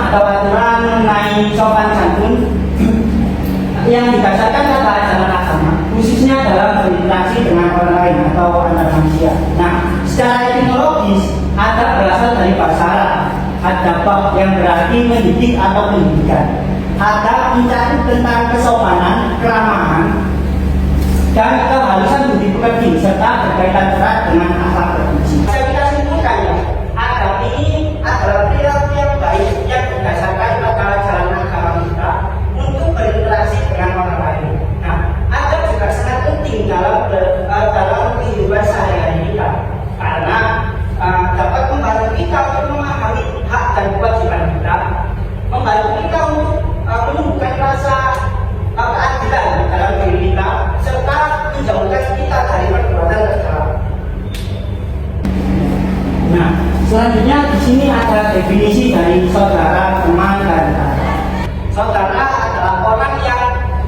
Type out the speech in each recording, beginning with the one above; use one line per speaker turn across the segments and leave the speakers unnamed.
atau aturan mengenai sopan santun yang didasarkan pada ajaran agama, khususnya dalam berinteraksi dengan orang lain atau antar manusia. Nah, secara etimologis adab berasal dari bahasa Arab adab yang berarti mendidik atau pendidikan. Adab mencakup tentang kesopanan, keramahan, dan kehalusan budi pekerti serta berkaitan erat dengan akhlak berpuji. Bisa kita simpulkan ya, adab ini adalah perilaku yang baik yang berdasarkan pada ajaran agama kita untuk berinteraksi dengan orang lain. Nah, adab juga sangat penting dalam kehidupan sehari-hari kita karena dapat membantu kita untuk memahami hak dan kewajiban kita, membantu kita untuk menumbuhkan rasa keadilan dalam diri kita, serta menjauhkan kita dari perbuatan tercela. Nah, selanjutnya di sini ada definisi dari saudara, teman, dan kakak. Saudara adalah orang yang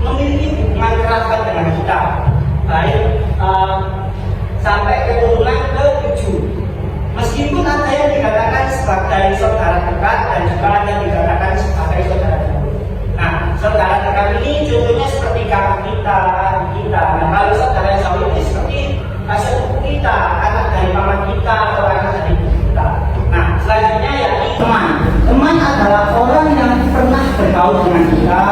memiliki hubungan kerabat dengan kita, baik sampai keturunan ke-7. Meskipun ada yang dikatakan sebagai saudara dekat dan juga ada yang dikatakan sebagai saudara jauh. Nah, saudara dekat ini contohnya seperti kakak kita, adik kita. Nah, kalau saudara jauh ini seperti sepupu kita, anak dari mama kita atau anak dari ibu kita. Nah, selanjutnya yakni teman. Teman adalah orang yang pernah bergaul dengan kita,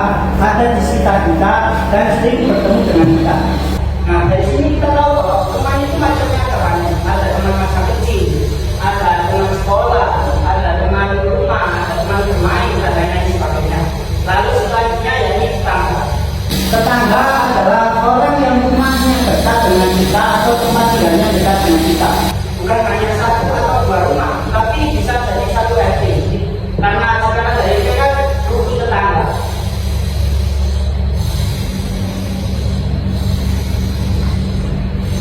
ada di sekitar kita, dan sering bertemu dengan kita. Nah, dari sini kita tahu bahwa teman itu macamnya ada banyak. Ada teman masa kecil, ada teman sekolah, ada teman rumah, ada teman bermain, dan lain sebagainya. Lalu selanjutnya yakni tetangga. Tetangga adalah orang yang rumahnya dekat dengan kita atau tempat tinggalnya dekat dengan kita. Bukan hanya satu atau dua rumah, tapi bisa jadi satu RT. Karena sekarang dari RT kan rukun tetangga.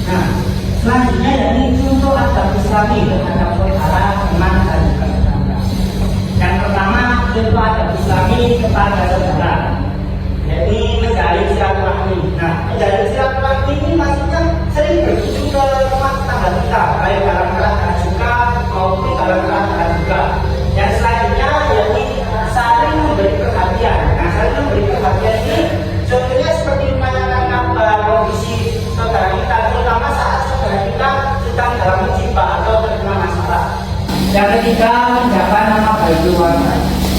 Nah, selanjutnya yakni contoh adab Islami terhadap saudara, teman, dan juga tetangga. Yang pertama, contoh adab Islami kepada saudara, yakni menjalin silaturahmi. Nah, menjalin silaturahmi ini maksudnya sering berkunjung ke rumah tetangga kita, baik dalam keadaan suka maupun dalam keadaan duka. Yang selanjutnya yakni saling memberi perhatian. Nah, saling memberi perhatian ini contohnya seperti menanyakan kabar kondisi saudara kita, terutama saat saudara kita sedang dalam musibah atau terkena masalah. Yang ketiga, menjaga nama baik keluarga.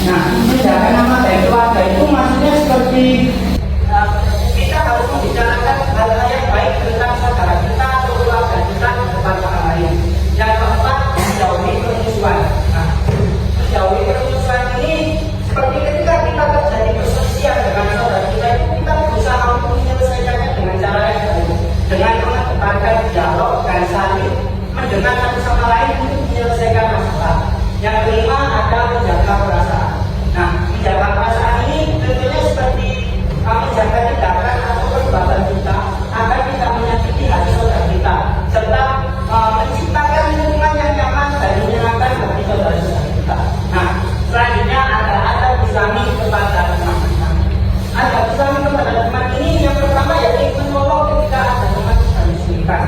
Nah, menjaga nama baik keluarga itu maksudnya seperti kita harus membicarakan hal-hal yang baik tentang saudara kita atau keluarga kita di depan orang lain. Yang keempat, menjauhi permusuhan. Nah, menjauhi permusuhan ini seperti ketika kita terjadi perselisihan dengan saudara kita itu kita berusaha untuk menyelesaikannya dengan cara yang baik, dengan mengedepankan dialog dan saling mendengar satu sama lain untuk menyelesaikan masalah. Yang kelima, ada menjaga perasaan. Nah, menjaga perasaan ini tentunya seperti menjaga tindakan atau perbuatan kita agar tidak menyakiti hati saudara kita, serta menciptakan lingkungan yang nyaman dan menyenangkan bagi saudara-saudara kita. Nah, selanjutnya ada adab Islami kepada teman kita. Adab Islami kepada teman ini yang pertama yaitu menolong ketika ada teman sedang kesulitan.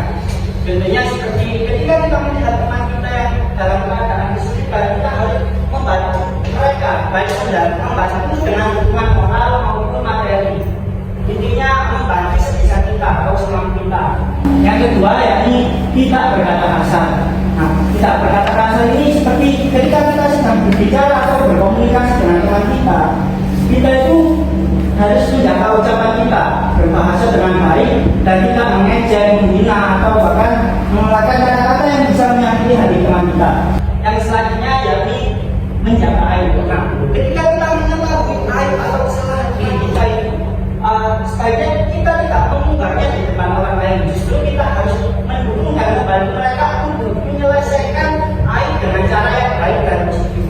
Contohnya seperti ketika kita melihat teman kita yang dalam keadaan kesulitan, kita harus membantu mereka, baik membantu dengan dukungan moral maupun materi. Intinya membantu sebisa kita atau semampu kita. Yang kedua yakni tidak berkata kasar. Nah, tidak berkata kasar ini seperti ketika kita sedang berbicara atau berkomunikasi dengan teman kita itu harus menjaga ucapan kita, berbahasa dengan baik dan tidak mengejek, menghina atau bahkan mengeluarkan kata-kata yang bisa menyakiti hati teman kita. Yang selanjutnya yakni menjaga aib. Nah, ketika kita mengetahui aib atau kesalahan diri kita itu, sebaiknya kita tidak mengungkapnya di depan orang lain. Justru kita harus mendukung dan membantu mereka untuk menyelesaikan aib dengan cara yang baik dan positif.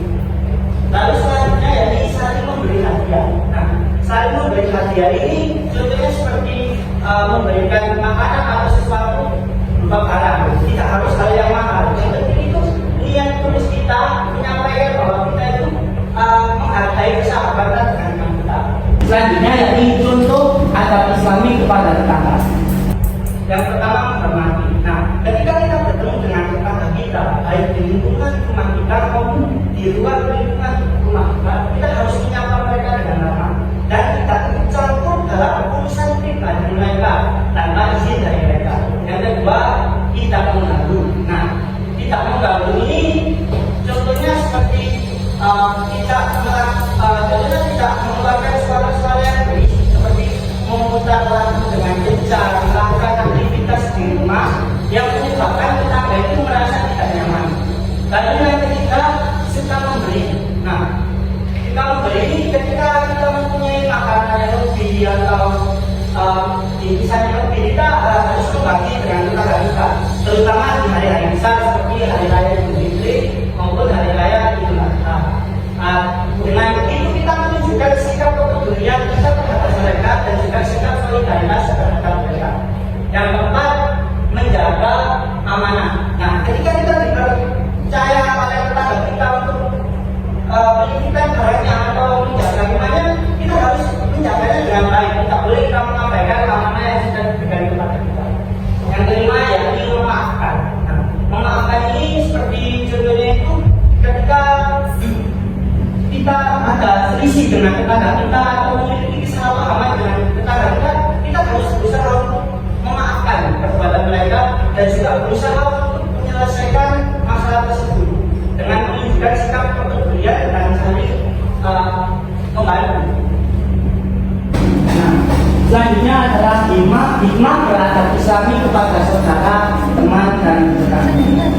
Lalu selanjutnya yakni saling memberi hadiah. Nah, saling memberi hadiah ini contohnya seperti memberikan makanan atau sesuatu berupa barang. Tidak harus hal yang mahal. Yang penting itu niat tulus kita menyampaikan bahwa kita itu menghargai persahabatan dengan teman kita. Selanjutnya yakni contoh adab Islami kepada tetangga. Yang pertama, menghormati. Nah, ketika kita bertemu dengan tetangga kita, baik di lingkungan rumah kita maupun di luar lingkungan rumah kita kita nggak suka, terutama di hari-hari besar seperti hari raya Idul Fitri maupun hari raya Idul Adha. Dengan itu kita menunjukkan sikap kepedulian kita terhadap mereka dan juga sikap solidaritas terhadap mereka. Yang keempat, menjaga amanah. Nah, ketika kita dipercaya oleh tetangga kita untuk menitipkan barangnya atau menjaga rumahnya, kita harus menjaganya dengan baik. Tidak boleh kita mengabaikan amanah yang sudah diberikan kepada kita. Yang kelima, yakni memaafkan. Nah, memaafkan ini seperti contohnya itu ketika kita ada selisih dengan tetangga kita atau memiliki kesalahpahaman dengan tetangga kita harus berusaha untuk memaafkan perbuatan mereka dan juga berusaha untuk menyelesaikan masalah tersebut dengan menunjukkan sikap kepedulian dan saling membantu. Nah, selanjutnya adalah hikmah beradab Islami kepada saudara, teman, dan rekan.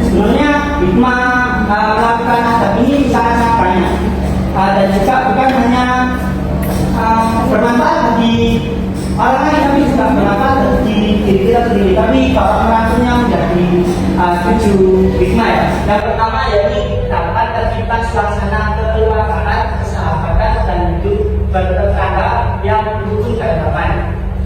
Sebenarnya hikmah melakukan adab ini sangat banyak. Dan juga bukan hanya bermanfaat bagi orang lain, tapi juga bermanfaat bagi diri kita sendiri. Tapi Bapak merangkumnya menjadi 7 hikmah ya. Yang pertama yakni dapat tercipta suasana kekeluargaan, persahabatan, dan hidup bertetangga yang rukun dan damai.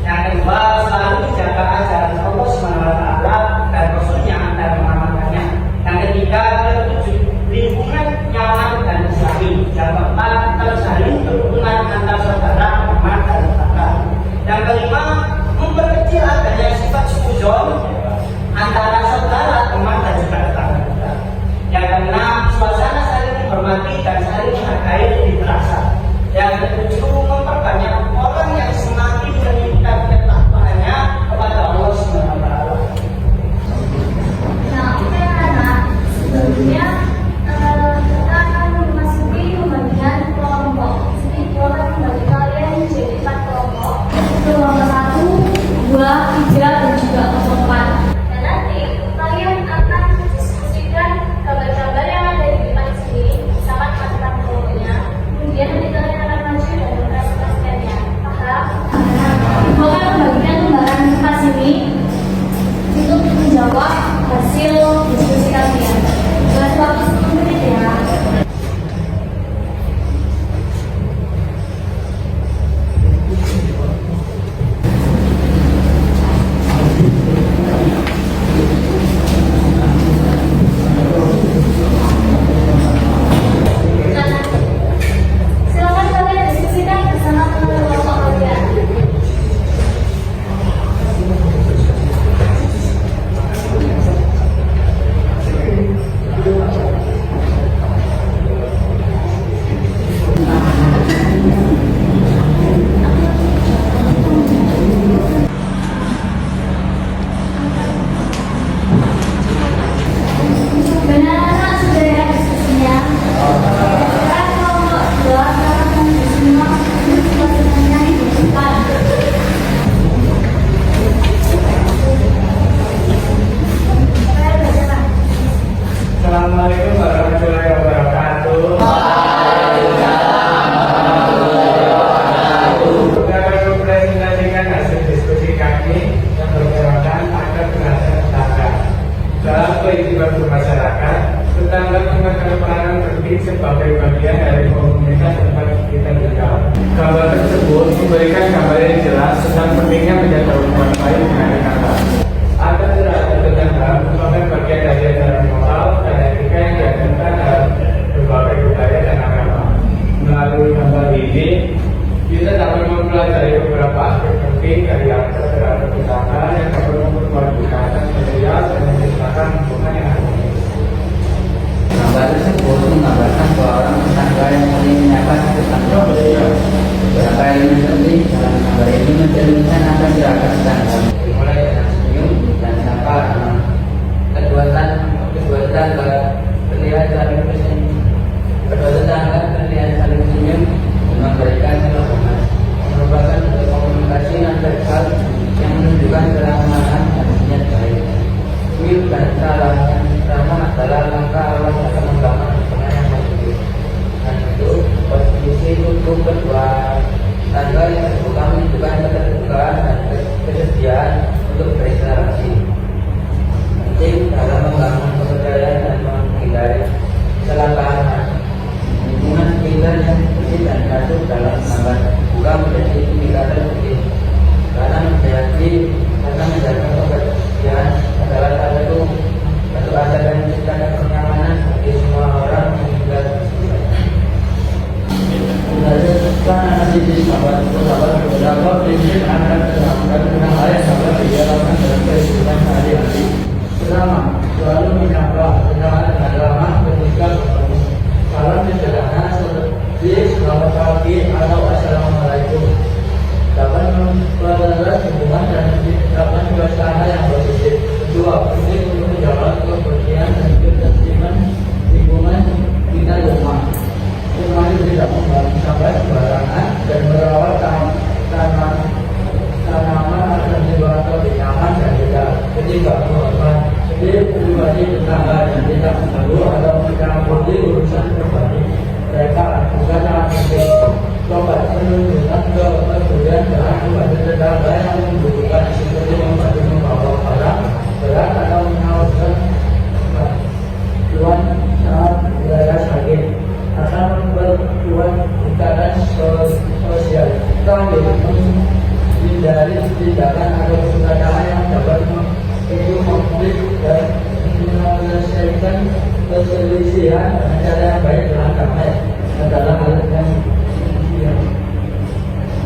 Yang kedua, selalu menjaga ajaran Allah SWT dan Rasulnya dan mengamalkannya. Yang ketiga, ketujuh, lingkungan nyaman dan islami. Yang keempat, terjalin hubungan antar saudara, teman, dan tetangga. Yang kelima, memperkecil adanya sifat suzon antara saudara, teman, dan juga tetangga. Yang keenam, suasana saling menghormati dan saling menghargai lebih terasa. Yang ketujuh, memperbanyak orang yang semakin meningkat ketakwaannya kepada Allah SWT.
Nah, oke anak, sebelumnya kita akan memasuki pembagian kelompok. Jadi kita akan membagi kalian menjadi 4 kelompok. Kelompok 1, 2, 3, dan juga kelompok 4. Dan nanti kalian akan mendiskusikan gambar-gambar yang ada di depan sini bersama teman-teman kelompoknya. Kemudian nanti kalian akan maju dan mempresentasikannya. Paham? Ibu akan membagikan lembaran kertas ini untuk menjawab hasil diskusi kalian. Waktu 10 menit ya. Silakan kalian diskusikan bersama teman kelompok kalian. Benar anak sudah ya diskusinya. Sekarang kelompok 2 akan semua diskusinya di depan.
Assalamualaikum warahmatullahi wabarakatuh. Kita akan mempresentasikan hasil diskusi kami yang berkaitan pada bahasa tetangga. Dalam kehidupan bermasyarakat, tetangga memegang peranan penting sebagai bagian dari komunitas tempat kita tinggal. Gambar tersebut memberikan gambar yang jelas tentang pentingnya menjaga hubungan baik dengan tetangga. Adab terhadap tetangga merupakan bagian dari ajaran moral dan etika yang diajarkan dalam berbagai budaya dan agama. Melalui gambar ini, kita dapat mempelajari beberapa aspek penting dari adab terhadap tetangga yang dapat memperkuat ikatan sosial dan menciptakan hubungan yang harmonis.
Gambar tersebut menggambarkan bahwa orang tetangga yang saling menyapa tetangga berbeda. Beberapa elemen penting dalam gambar ini mencerminkan akan gerakan pribadi tetangga dan tidak perlu atau mencampuri urusan pribadi mereka. Lakukan dengan coba menunjukkan kepedulian dalam membantu tetangga yang membutuhkan, seperti membantu membawa barang berat atau menyalurkan bantuan saat wilayah sakit, akan memperkuat ikatan sosial. Terakhir, menghindari tindakan atau perkataan yang dapat memicu konflik dan menyelesaikan perselisihan dengan cara yang baik dengan damai adalah hal yang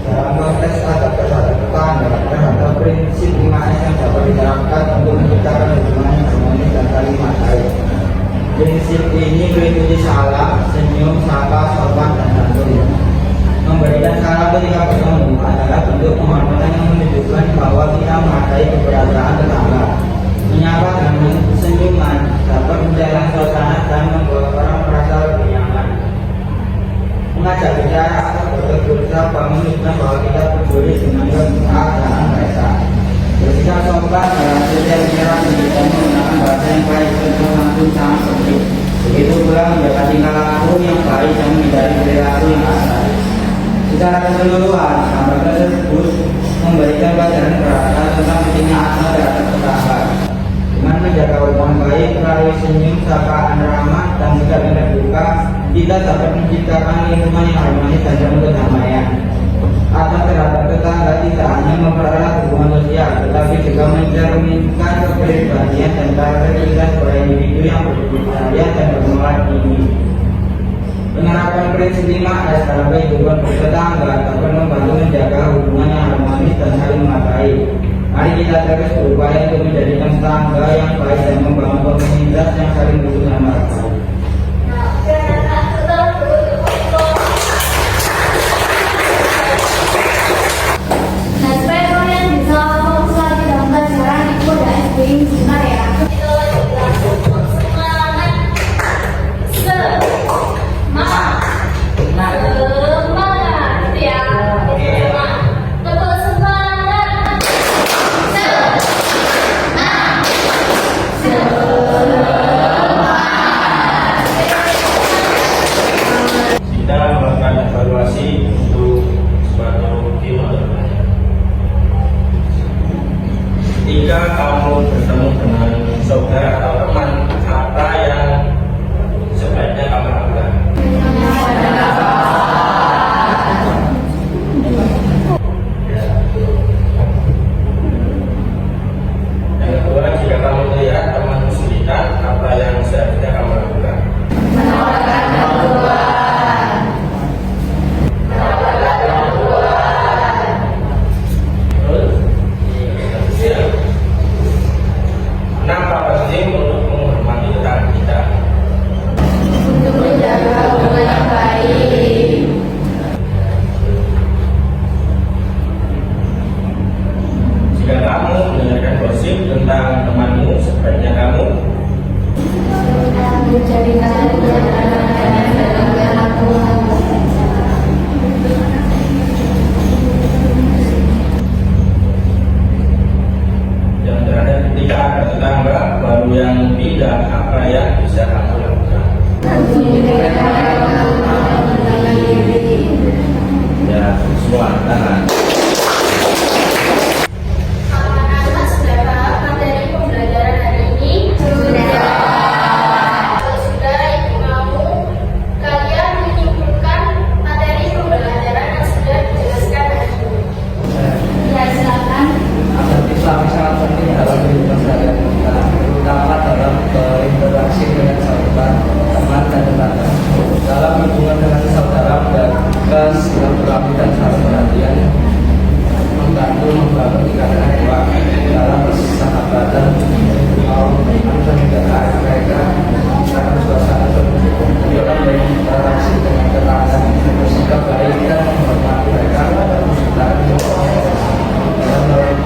dalam konteks adab terhadap tetangga terhadap prinsip 5S yang dapat diterapkan untuk menciptakan hubungan yang harmonis dan saling menghargai. Prinsip ini meliputi salam, senyum, sapa, sopan, dan santun. Memberikan salam ketika bertemu adalah bentuk penghormatan yang menunjukkan bahwa kita menghargai keberadaan tetangga. Menyapa dengan senyuman dapat menjalan suasana dan membuat orang merasa lebih nyaman. Mengajak bicara atau bertegur sapa menunjukkan bahwa kita peduli dengan keadaan mereka. Bersikap sopan dalam setiap interaksi dan menggunakan bahasa yang baik dan langsung sangat penting. Begitu pula menjaga tingkah laku yang baik dan menghindari perilaku yang kasar. Secara keseluruhan, gambar tersebut memberikan pelajaran berharga tentang pentingnya asma terhadap tetangga. Dengan menjaga hubungan baik melalui senyum, sapaan ramah, dan sikap yang terbuka, kita dapat menciptakan lingkungan yang harmonis dan penuh kedamaian. Asma terhadap tetangga tidak hanya mempererat hubungan sosial, tetapi juga mencerminkan kepribadian dan karakter kita sebagai individu yang berdaya dan bermoral tinggi. Penerapan prinsip 5S dalam kehidupan bertetangga dapat membantu menjaga hubungan yang harmonis dan saling menghargai. Mari kita terus berupaya untuk menjadikan tetangga yang baik dan membangun komunitas yang saling butuh dan menghargai.
Nah, supaya kalian bisa fokus lagi dalam pelajaran, Ibu dan SBY sebentar ya. Kita lanjut semangat. Semangat. Semangat gitu ya. Semangat. Tepuk semangat.
Kita melakukan evaluasi untuk suatu tim atau penanya. Ketika kamu bertemu dengan saudara atau teman, apa yang sebaiknya kamu lakukan? Ya, betul. Yang kedua, jika kamu melihat teman kesulitan, apa yang seharusnya kamu lakukan? Kenapa penting untuk menghormati tetangga kita?
Untuk menjaga hubungan yang baik.
Jika kamu mendengarkan gosip tentang temanmu, sebaiknya kamu
Menjadikan
yang terakhir, ketika ada tetangga baru yang tidak, apa yang bisa kamu lakukan? Ya, semua tangan.
anak-anak sudah paham materi pembelajaran hari ini? Sudah. Kalau sudah, Ibu mau kalian menyimpulkan materi pembelajaran yang sudah dijelaskan hari ini. Ya, silakan.
Adab Islam sangat penting dalam kehidupan sehari-hari kita, terutama dalam berinteraksi dengan sahabat, teman, dan tetangga. Dalam hubungan dengan saudara, menjaga silaturahmi dan saling perhatian, membantu membangun ikatan kuat dalam persahabatan, mau dan menjaga mereka dalam suasana terbuka. Dalam berinteraksi dengan tetangga, bersikap baik dan menghormati mereka, dan menciptakan dalam